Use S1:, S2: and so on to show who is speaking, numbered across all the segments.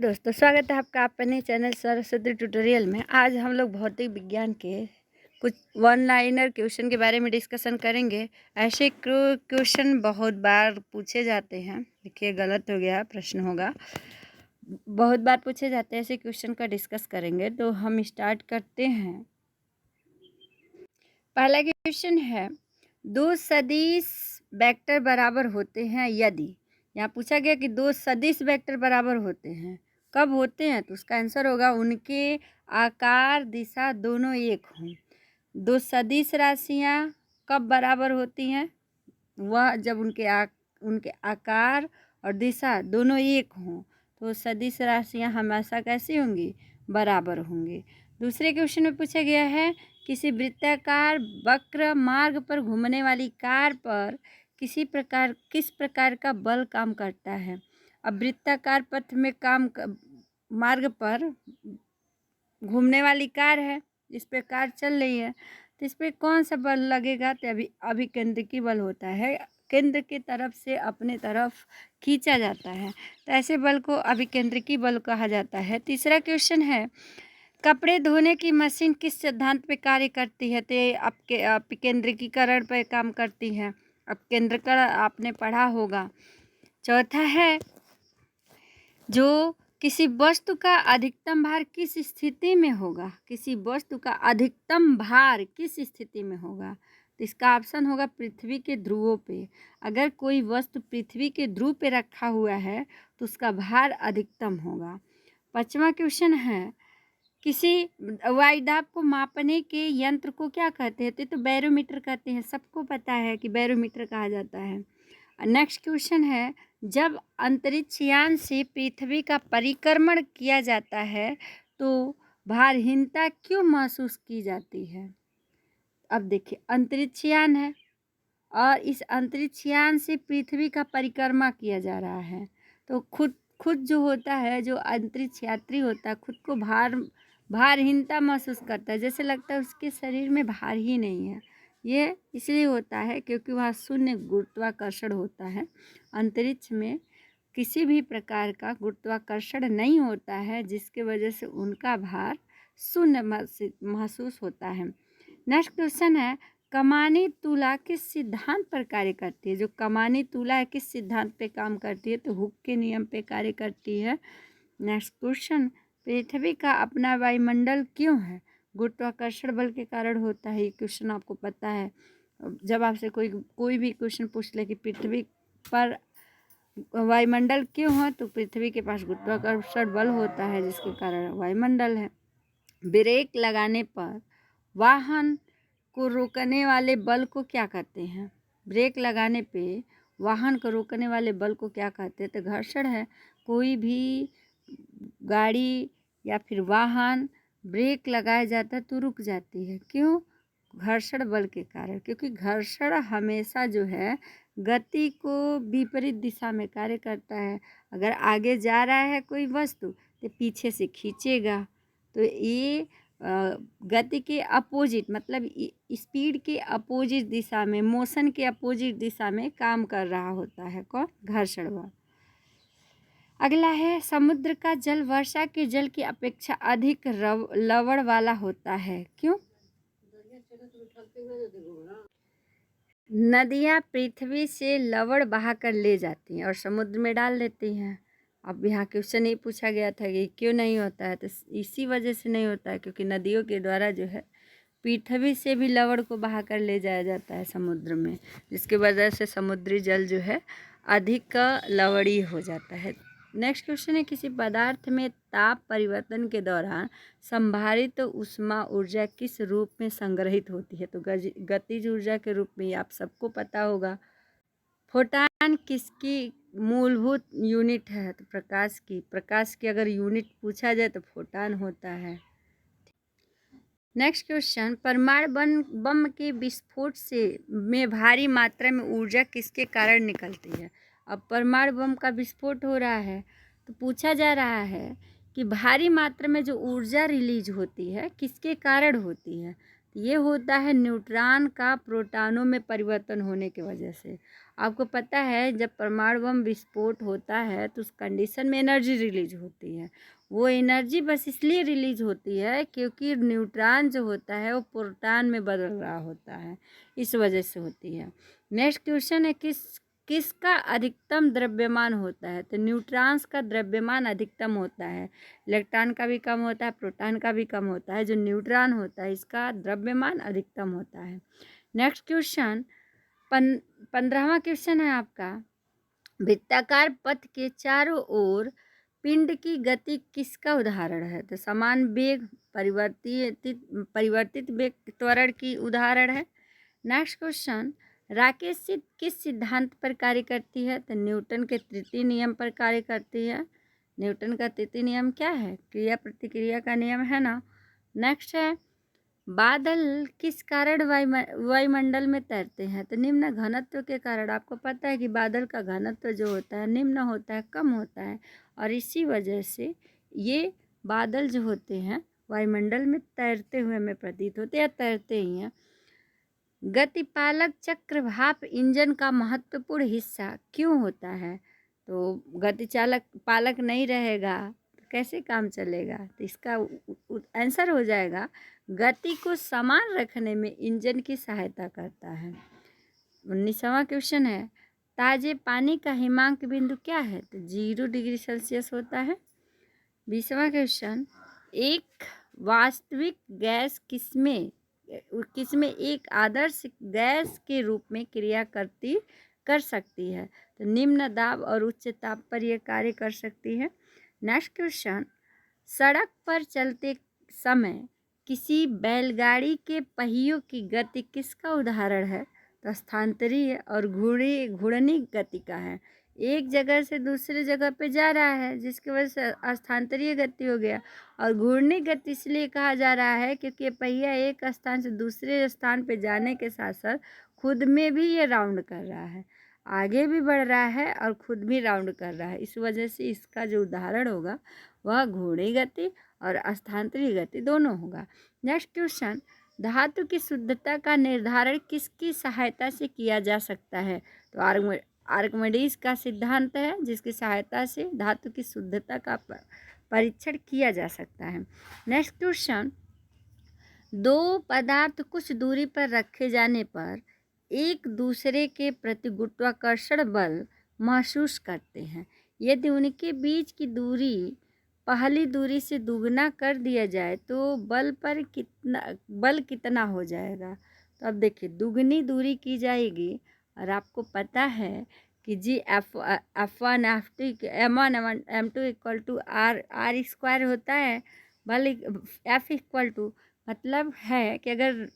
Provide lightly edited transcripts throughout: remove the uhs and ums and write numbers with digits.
S1: दोस्तों, स्वागत है आपका अपने चैनल सरस्वती ट्यूटोरियल में। आज हम लोग भौतिक विज्ञान के कुछ वन लाइनर क्वेश्चन के बारे में डिस्कशन करेंगे। ऐसे क्वेश्चन बहुत बार पूछे जाते हैं। देखिए, गलत हो गया, प्रश्न होगा। बहुत बार पूछे जाते हैं, ऐसे क्वेश्चन का डिस्कस करेंगे। तो हम स्टार्ट करते हैं। पहला क्वेश्चन है, दो सदिश वेक्टर बराबर होते हैं यदि। यहाँ पूछा गया कि दो सदिश वेक्टर बराबर होते हैं, कब होते हैं? तो उसका आंसर होगा उनके आकार दिशा दोनों एक हों। दो सदिश राशियाँ कब बराबर होती हैं? वह जब उनके आकार और दिशा दोनों एक हों। तो सदिश राशियाँ हमेशा कैसी होंगी? बराबर होंगी। दूसरे क्वेश्चन में पूछा गया है, किसी वृत्ताकार वक्र मार्ग पर घूमने वाली कार पर किस प्रकार का बल काम करता है? अब वृत्ताकार पथ में मार्ग पर घूमने वाली कार है, इस पर कार चल रही है, तो इस पर कौन सा बल लगेगा? तो अभिकेंद्रिकी बल होता है। केंद्र की तरफ से अपने तरफ खींचा जाता है, तो ऐसे बल को अभिकेंद्रिकी बल कहा जाता है। तीसरा क्वेश्चन है, कपड़े धोने की मशीन किस सिद्धांत पे कार्य करती है? तो आपके अभिकेंद्रीकरण पर काम करती है। अपकेंद्रीकरण आपने पढ़ा होगा। चौथा है, जो किसी वस्तु का अधिकतम भार किस स्थिति में होगा? किसी वस्तु का अधिकतम भार किस स्थिति में होगा? तो इसका ऑप्शन होगा पृथ्वी के ध्रुवों पे। अगर कोई वस्तु पृथ्वी के ध्रुव पे रखा हुआ है तो उसका भार अधिकतम होगा। पांचवा क्वेश्चन है, किसी वायुदाब को मापने के यंत्र को क्या कहते हैं? तो बैरोमीटर कहते हैं। सबको पता है कि बैरोमीटर कहा जाता है। नेक्स्ट क्वेश्चन है, जब अंतरिक्ष यान से पृथ्वी का परिक्रमण किया जाता है तो भारहीनता क्यों महसूस की जाती है? अब देखिए, अंतरिक्ष यान है और इस अंतरिक्ष यान से पृथ्वी का परिक्रमा किया जा रहा है, तो खुद जो होता है, जो अंतरिक्ष यात्री होता है, खुद को भारहीनता महसूस करता है, जैसे लगता है उसके शरीर में भार ही नहीं है। ये इसलिए होता है क्योंकि वहाँ शून्य गुरुत्वाकर्षण होता है। अंतरिक्ष में किसी भी प्रकार का गुरुत्वाकर्षण नहीं होता है, जिसके वजह से उनका भार शून्य महसूस होता है। नेक्स्ट क्वेश्चन है, कमानी तुला किस सिद्धांत पर कार्य करती है? जो कमानी तुला है, किस सिद्धांत पे काम करती है? तो हुक के नियम पे कार्य करती है। नेक्स्ट क्वेश्चन, पृथ्वी का अपना वायुमंडल क्यों है? गुरुत्वाकर्षण बल के कारण होता है। ये क्वेश्चन आपको पता है। जब आपसे कोई भी क्वेश्चन पूछ ले कि पृथ्वी पर वायुमंडल क्यों है, तो पृथ्वी के पास गुरुत्वाकर्षण बल होता है, जिसके कारण वायुमंडल है। ब्रेक लगाने पर वाहन को रोकने वाले बल को क्या कहते हैं? ब्रेक लगाने पे वाहन को रोकने वाले बल को क्या कहते हैं? तो घर्षण है। कोई भी गाड़ी या फिर वाहन ब्रेक लगाया जाता है तो रुक जाती है। क्यों? घर्षण बल के कारण। क्योंकि घर्षण हमेशा जो है गति को विपरीत दिशा में कार्य करता है। अगर आगे जा रहा है कोई वस्तु तो पीछे से खींचेगा, तो ये गति के अपोजिट, मतलब स्पीड के अपोजिट दिशा में, मोशन के अपोजिट दिशा में काम कर रहा होता है। कौन? घर्षण बल। अगला है, समुद्र का जल वर्षा के जल की अपेक्षा अधिक लवण वाला होता है। क्यों? नदियाँ पृथ्वी से लवण बहाकर ले जाती हैं और समुद्र में डाल देती हैं। अब यहाँ क्वेश्चन ये पूछा गया था कि क्यों नहीं होता है, तो इसी वजह से नहीं होता है क्योंकि नदियों के द्वारा जो है पृथ्वी से भी लवण को बहाकर ले जाया जाता है समुद्र में, जिसकी वजह से समुद्री जल जो है अधिक लवणीय हो जाता है। नेक्स्ट क्वेश्चन है, किसी पदार्थ में ताप परिवर्तन के दौरान संभारित तो ऊष्मा ऊर्जा किस रूप में संग्रहित होती है? तो गतिज ऊर्जा के रूप में। आप सबको पता होगा। फोटान किसकी मूलभूत यूनिट है? तो प्रकाश की अगर यूनिट पूछा जाए तो फोटान होता है। नेक्स्ट क्वेश्चन, परमाणु बम के विस्फोट में भारी मात्रा में ऊर्जा किसके कारण निकलती है? अब परमाणु बम का विस्फोट हो रहा है तो पूछा जा रहा है कि भारी मात्रा में जो ऊर्जा रिलीज होती है किसके कारण होती है? ये होता है न्यूट्रॉन का प्रोटॉनों में परिवर्तन होने की वजह से। आपको पता है जब परमाणु बम विस्फोट होता है तो उस कंडीशन में एनर्जी रिलीज होती है। वो एनर्जी बस इसलिए रिलीज होती है क्योंकि न्यूट्रॉन जो होता है वो प्रोटॉन में बदल रहा होता है, इस वजह से होती है। नेक्स्ट क्वेश्चन है किसका अधिकतम द्रव्यमान होता है? तो न्यूट्रॉन्स का द्रव्यमान अधिकतम होता है। इलेक्ट्रॉन का भी कम होता है, प्रोटॉन का भी कम होता है। जो न्यूट्रॉन होता है इसका द्रव्यमान अधिकतम होता है। नेक्स्ट क्वेश्चन 15वां क्वेश्चन है आपका, वृत्ताकार पथ के चारों ओर पिंड की गति किसका उदाहरण है? तो समान वेग, परिवर्तित वेग त्वरण की उदाहरण है। नेक्स्ट क्वेश्चन, राकेश किस सिद्धांत पर कार्य करती है? तो न्यूटन के तृतीय नियम पर कार्य करती है। न्यूटन का तृतीय नियम क्या है? क्रिया प्रतिक्रिया का नियम है ना। नेक्स्ट है, बादल किस कारण वायुमंडल में तैरते हैं? तो निम्न घनत्व के कारण। आपको पता है कि बादल का घनत्व जो होता है निम्न होता है, कम होता है, और इसी वजह से ये बादल जो होते हैं वायुमंडल में तैरते हुए हमें प्रतीत होते हैं या तैरते ही हैं। गतिपालक चक्र भाप इंजन का महत्वपूर्ण हिस्सा क्यों होता है? तो गतिचालक पालक नहीं रहेगा तो कैसे काम चलेगा? तो इसका आंसर हो जाएगा, गति को समान रखने में इंजन की सहायता करता है। 19वां क्वेश्चन है, ताजे पानी का हिमांक बिंदु क्या है? तो 0 डिग्री सेल्सियस होता है। 20वां क्वेश्चन, एक वास्तविक गैस किसमें एक आदर्श गैस के रूप में क्रिया कर सकती है? तो निम्न दाब और उच्च ताप पर यह कार्य कर सकती है। नेक्स्ट क्वेश्चन, सड़क पर चलते समय किसी बैलगाड़ी के पहियों की गति किसका उदाहरण है? तो स्थानांतरीय और घूर्णी गति का है। एक जगह से दूसरे जगह पे जा रहा है जिसकी वजह से स्थानांतरीय गति हो गया, और घूर्णी गति इसलिए कहा जा रहा है क्योंकि ये पहिया एक स्थान से दूसरे स्थान पे जाने के साथ साथ खुद में भी ये राउंड कर रहा है, आगे भी बढ़ रहा है और खुद भी राउंड कर रहा है। इस वजह से इसका जो उदाहरण होगा वह घूर्णी गति और स्थानांतरीय गति दोनों होगा। नेक्स्ट क्वेश्चन, धातु की शुद्धता का निर्धारण किसकी सहायता से किया जा सकता है? तो आर्किमिडीज का सिद्धांत है जिसकी सहायता से धातु की शुद्धता का परीक्षण किया जा सकता है। नेक्स्ट क्वेश्चन, दो पदार्थ कुछ दूरी पर रखे जाने पर एक दूसरे के प्रति गुरुत्वाकर्षण बल महसूस करते हैं। यदि उनके बीच की दूरी पहली दूरी से दुगना कर दिया जाए तो बल कितना हो जाएगा? तो अब देखिए, दुगनी दूरी की जाएगी और आपको पता है कि G F1 F2 M1 M2 equal to R square होता है। बल F इक्वल टू मतलब है कि अगर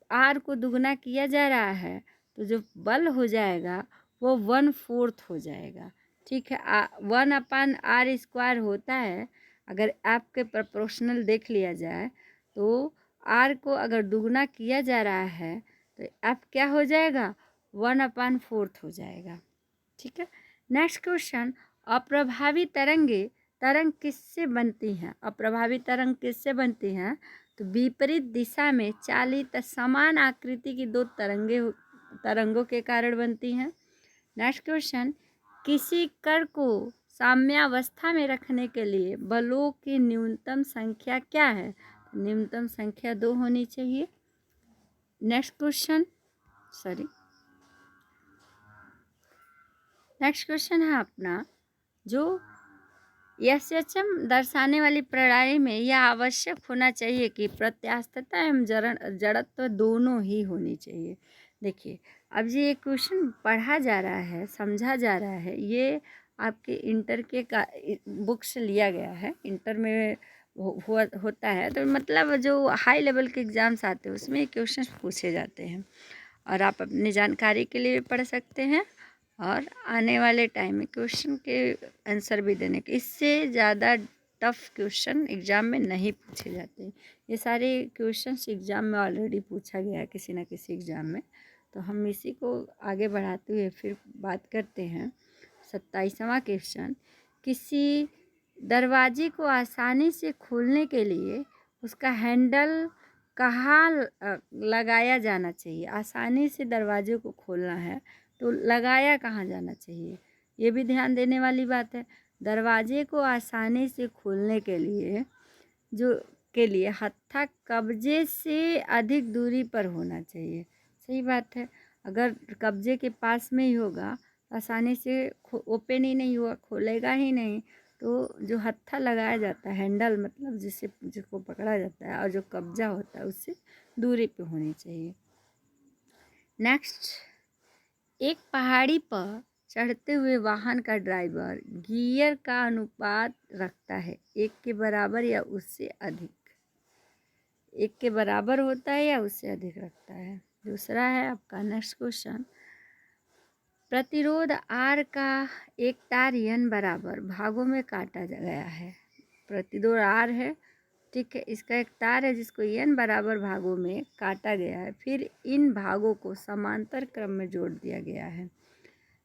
S1: आर को दुगना किया जा रहा है तो जो बल हो जाएगा वो 1/4 हो जाएगा। ठीक है, 1/r² होता है। अगर एफ के प्रोपोर्शनल देख लिया जाए तो आर को अगर दुगना किया जा रहा है तो एफ क्या हो जाएगा? 1/4 हो जाएगा। ठीक है। नेक्स्ट क्वेश्चन, अप्रभावी तरंग किससे बनती हैं? अप्रभावी तरंग किससे बनती हैं? तो विपरीत दिशा में चालित समान आकृति की दो तरंगों के कारण बनती हैं। नेक्स्ट क्वेश्चन, किसी कण को साम्यावस्था में रखने के लिए बलों की न्यूनतम संख्या क्या है? न्यूनतम संख्या 2 होनी चाहिए। नेक्स्ट क्वेश्चन है अपना, जो एसएचएम दर्शाने वाली प्रणाली में यह आवश्यक होना चाहिए कि प्रत्यास्थता एवं जड़त्व दोनों ही होनी चाहिए। देखिए, अब ये क्वेश्चन पढ़ा जा रहा है, समझा जा रहा है, ये आपके इंटर के बुक से लिया गया है। इंटर में होता है तो मतलब जो हाई लेवल के एग्ज़ाम्स आते हैं उसमें क्वेश्चन पूछे जाते हैं, और आप अपनी जानकारी के लिए पढ़ सकते हैं और आने वाले टाइम में क्वेश्चन के आंसर भी देने के। इससे ज़्यादा टफ क्वेश्चन एग्ज़ाम में नहीं पूछे जाते। ये सारे क्वेश्चंस एग्ज़ाम में ऑलरेडी पूछा गया है किसी न किसी एग्ज़ाम में। तो हम इसी को आगे बढ़ाते हुए फिर बात करते हैं। 27वां क्वेश्चन, किसी दरवाजे को आसानी से खोलने के लिए उसका हैंडल कहाँ लगाया जाना चाहिए। आसानी से दरवाजे को खोलना है तो लगाया कहाँ जाना चाहिए, ये भी ध्यान देने वाली बात है। दरवाजे को आसानी से खोलने के लिए हत्था कब्जे से अधिक दूरी पर होना चाहिए। सही बात है, अगर कब्जे के पास में ही होगा आसानी से ओपन ही नहीं हुआ, खोलेगा ही नहीं। तो जो हत्था लगाया जाता है, हैंडल मतलब जिसको पकड़ा जाता है, और जो कब्जा होता है उससे दूरी पे होनी चाहिए। नेक्स्ट, एक पहाड़ी पर चढ़ते हुए वाहन का ड्राइवर गियर का अनुपात रखता है 1 के बराबर या उससे अधिक। 1 के बराबर होता है या उससे अधिक रखता है। दूसरा है आपका नेक्स्ट क्वेश्चन, प्रतिरोध R का एक तार N बराबर भागों में काटा गया है। प्रतिरोध R है, ठीक है, इसका एक तार है जिसको N बराबर भागों में काटा गया है, फिर इन भागों को समांतर क्रम में जोड़ दिया गया है।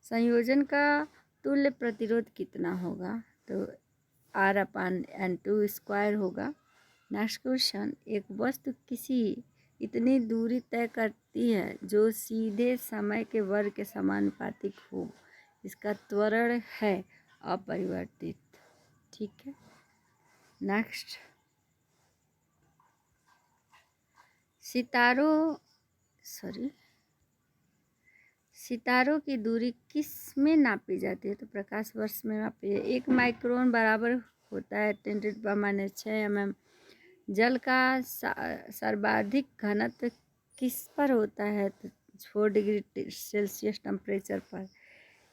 S1: संयोजन का तुल्य प्रतिरोध कितना होगा, तो R/N2² होगा। नेक्स्ट क्वेश्चन, एक वस्तु किसी इतनी दूरी तय करती है जो सीधे समय के वर्ग के समानुपातिक हो, इसका त्वरण है अपरिवर्तित। ठीक है। नेक्स्ट, सितारों की दूरी किस में नापी जाती है, तो प्रकाश वर्ष में नापी है। 1 माइक्रोन बराबर होता है 10⁻⁶ mm। जल का सर्वाधिक घनत्व किस पर होता है, तो 4 डिग्री सेल्सियस टेम्परेचर पर।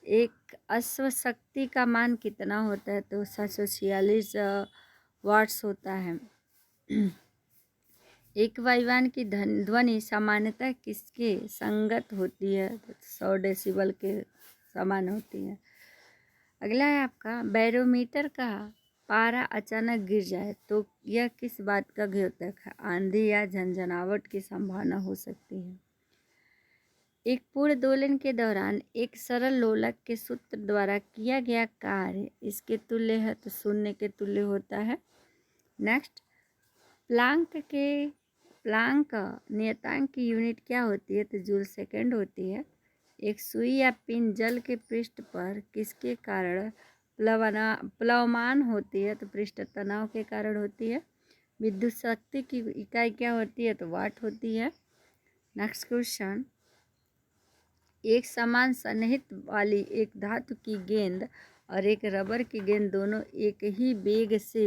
S1: एक अश्व शक्ति का मान कितना होता है, तो 746 वाट्स होता है। एक वायुयान की ध्वनि सामान्यतः किसके संगत होती है, तो 100 डेसिबल के समान होती है। अगला है आपका, बैरोमीटर का पारा अचानक गिर जाए तो यह किस बात का द्योतक है, आंधी या झंझनावट की संभावना हो सकती है। एक पूर्ण दोलन के दौरान एक सरल लोलक के सूत्र द्वारा किया गया कार्य इसके तुल्य है, तो 0 के तुल्य होता है। नेक्स्ट, प्लांक नियतांक की यूनिट क्या होती है, तो जूल सेकंड होती है। एक सुई या पिन जल के पृष्ठ पर किसके कारण प्लवमान होती है, तो पृष्ठ तनाव के कारण होती है। विद्युत शक्ति की इकाई क्या होती है, तो वाट होती है। नेक्स्ट क्वेश्चन, एक समान सन्निहित वाली एक धातु की गेंद और एक रबर की गेंद दोनों एक ही वेग से